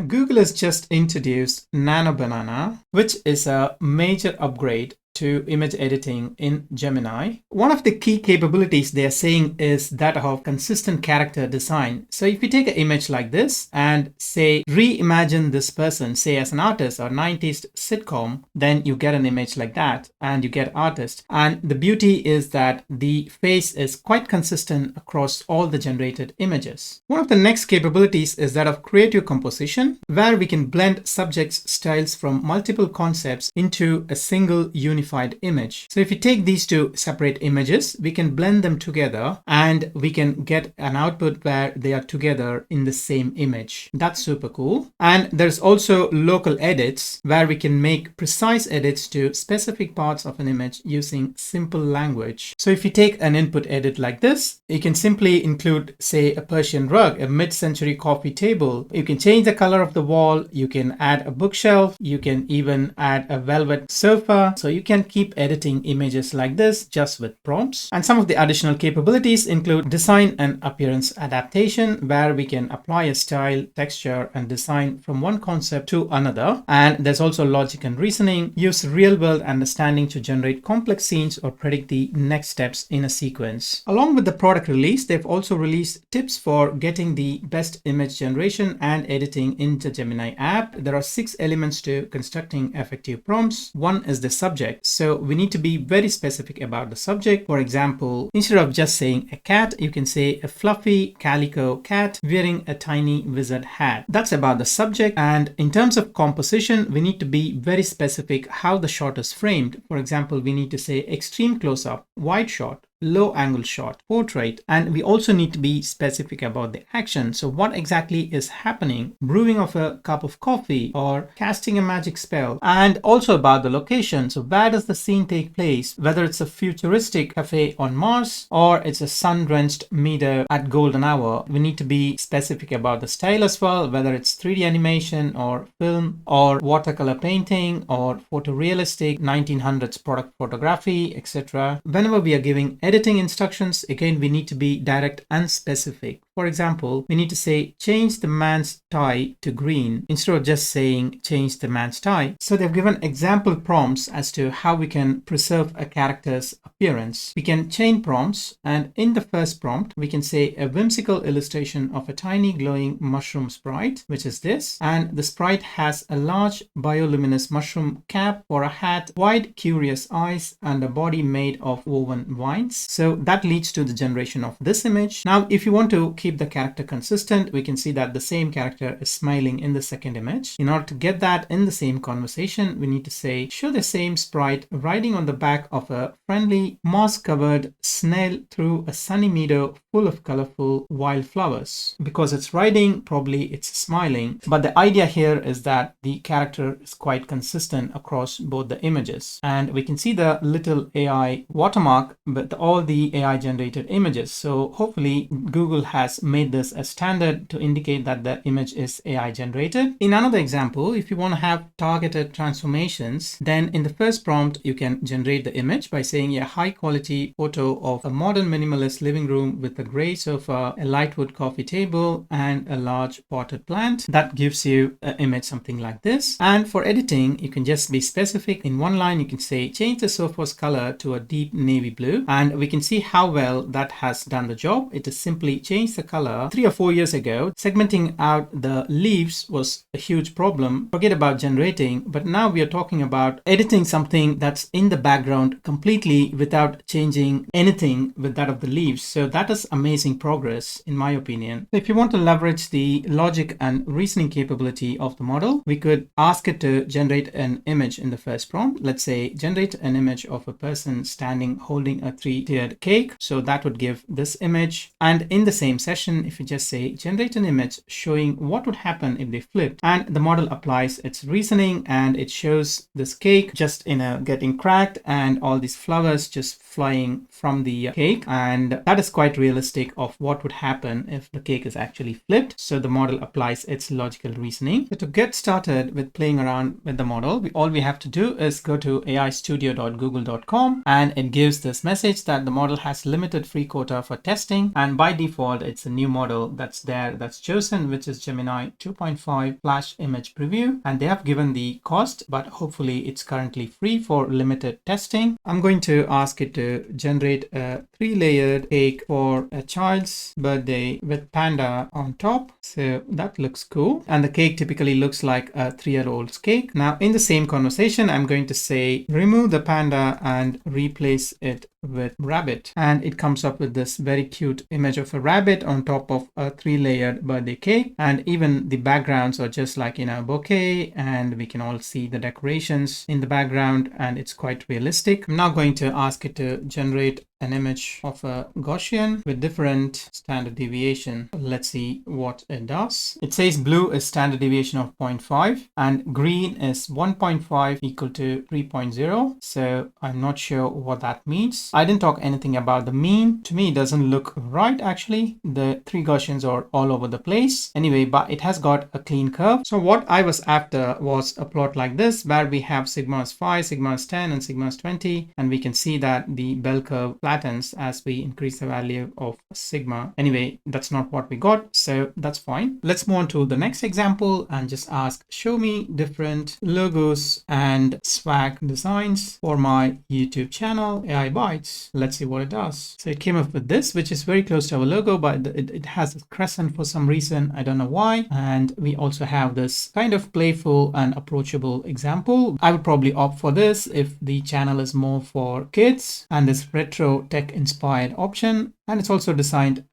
Google has just introduced Nano Banana, which is a major upgrade to image editing in Gemini. One of the key capabilities they are saying is that of consistent character design. So if you take an image like this and say reimagine this person, say as an artist or 90s sitcom, then you get an image like that and you get artist. And the beauty is that the face is quite consistent across all the generated images. One of the next capabilities is that of creative composition, where we can blend subjects' styles from multiple concepts into a single unified image. So if you take these two separate images, we can blend them together and we can get an output where they are together in the same image. That's super cool. And there's also local edits where we can make precise edits to specific parts of an image using simple language. So if you take an input edit like this, you can simply include, say, a Persian rug, a mid-century coffee table. You can change the color of the wall. You can add a bookshelf. You can even add a velvet sofa. So you can keep editing images like this just with prompts. And some of the additional capabilities include design and appearance adaptation, where we can apply a style, texture, and design from one concept to another. And there's also logic and reasoning, use real-world understanding to generate complex scenes or predict the next steps in a sequence. Along with the product release, they've also released tips for getting the best image generation and editing into Gemini app. There are 6 elements to constructing effective prompts. One is the subject. So we need to be very specific about the subject. For example, instead of just saying a cat, you can say a fluffy calico cat wearing a tiny wizard hat. That's about the subject. And in terms of composition, we need to be very specific how the shot is framed. For example, we need to say extreme close-up, wide shot, low angle shot, portrait, and we also need to be specific about the action. So what exactly is happening? Brewing of a cup of coffee or casting a magic spell, and also about the location. So where does the scene take place? Whether it's a futuristic cafe on Mars or it's a sun-drenched meadow at golden hour. We need to be specific about the style as well, whether it's 3D animation or film or watercolor painting or photorealistic 1900s product photography, etc. Whenever we are giving editing instructions, again, we need to be direct and specific. For example, we need to say change the man's tie to green instead of just saying change the man's tie. So they've given example prompts as to how we can preserve a character's appearance. We can chain prompts, and in the first prompt, we can say a whimsical illustration of a tiny glowing mushroom sprite, which is this. And the sprite has a large bioluminescent mushroom cap for a hat, wide curious eyes, and a body made of woven vines. So that leads to the generation of this image. Now, if you want to keep the character consistent, we can see that the same character is smiling in the second image. In order to get that in the same conversation, we need to say, show the same sprite riding on the back of a friendly moss-covered snail through a sunny meadow full of colorful wildflowers. Because it's riding, probably it's smiling. But the idea here is that the character is quite consistent across both the images. And we can see the little AI watermark with all the AI generated images. So hopefully Google has made this a standard to indicate that the image is AI generated. In another example, if you want to have targeted transformations, then in the first prompt, you can generate the image by saying a high quality photo of a modern minimalist living room with a gray sofa, a light wood coffee table, and a large potted plant. That gives you an image something like this. And for editing, you can just be specific. In one line, you can say change the sofa's color to a deep navy blue, and we can see how well that has done the job. It is simply change the color. 3 or 4 years ago, segmenting out the leaves was a huge problem. Forget about generating, but now we are talking about editing something that's in the background completely without changing anything with that of the leaves. So that is amazing progress, in my opinion. If you want to leverage the logic and reasoning capability of the model, we could ask it to generate an image in the first prompt. Let's say generate an image of a person standing holding a 3-tiered cake. So that would give this image. And in the same session, if you just say generate an image showing what would happen if they flipped, and the model applies its reasoning and it shows this cake just getting cracked and all these flowers just flying from the cake, and that is quite realistic of what would happen if the cake is actually flipped. So the model applies its logical reasoning. So to get started with playing around with the model, all we have to do is go to aistudio.google.com, and it gives this message that the model has limited free quota for testing, and by default it it's a new model that's chosen, which is Gemini 2.5 Flash Image Preview, and they have given the cost, but hopefully it's currently free for limited testing. I'm going to ask it to generate a 3-layered cake for a child's birthday with panda on top. So that looks cool, and the cake typically looks like a 3-year-old's cake. Now in the same conversation, I'm going to say remove the panda and replace it with rabbit, and it comes up with this very cute image of a rabbit on top of a 3-layered birthday cake, and even the backgrounds are just like in a bouquet, and we can all see the decorations in the background, and it's quite realistic. I'm now going to ask it to generate an image of a Gaussian with different standard deviation. Let's see what it does. It says blue is standard deviation of 0.5 and green is 1.5 equal to 3.0. So I'm not sure what that means. I didn't talk anything about the mean. To me, it doesn't look right actually. The 3 Gaussians are all over the place. Anyway, but it has got a clean curve. So what I was after was a plot like this, where we have sigmas 5, sigmas 10 and sigmas 20, and we can see that the bell curve flattens as we increase the value of sigma. Anyway, that's not what we got, so that's fine. Let's move on to the next example and just ask, show me different logos and swag designs for my YouTube channel, AI Bytes. Let's see what it does. So it came up with this, which is very close to our logo, but it has a crescent for some reason. I don't know why. And we also have this kind of playful and approachable example. I would probably opt for this if the channel is more for kids, and this retro tech inspired option. And it's also designed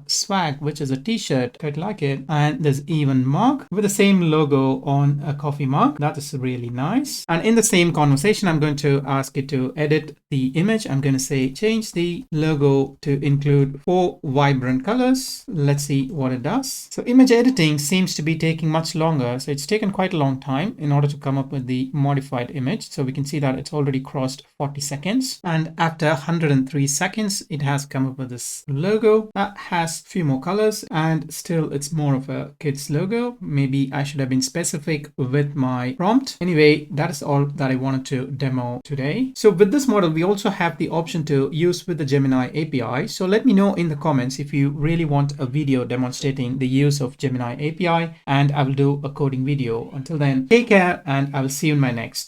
swag, which is a t-shirt. Quite like it. And there's even mug with the same logo on a coffee mug. That is really nice. And in the same conversation, I'm going to ask it to edit the image. I'm going to say change the logo to include 4 vibrant colors. Let's see what it does. So image editing seems to be taking much longer. So it's taken quite a long time in order to come up with the modified image. So we can see that it's already crossed 40 seconds. And after 103 seconds, it has come up with this logo that has a few more colors, and still it's more of a kids logo. Maybe I should have been specific with my prompt. Anyway, that is all that I wanted to demo today. So with this model, we also have the option to use with the Gemini API. So let me know in the comments if you really want a video demonstrating the use of Gemini API, and I will do a coding video. Until then, take care, and I will see you in my next.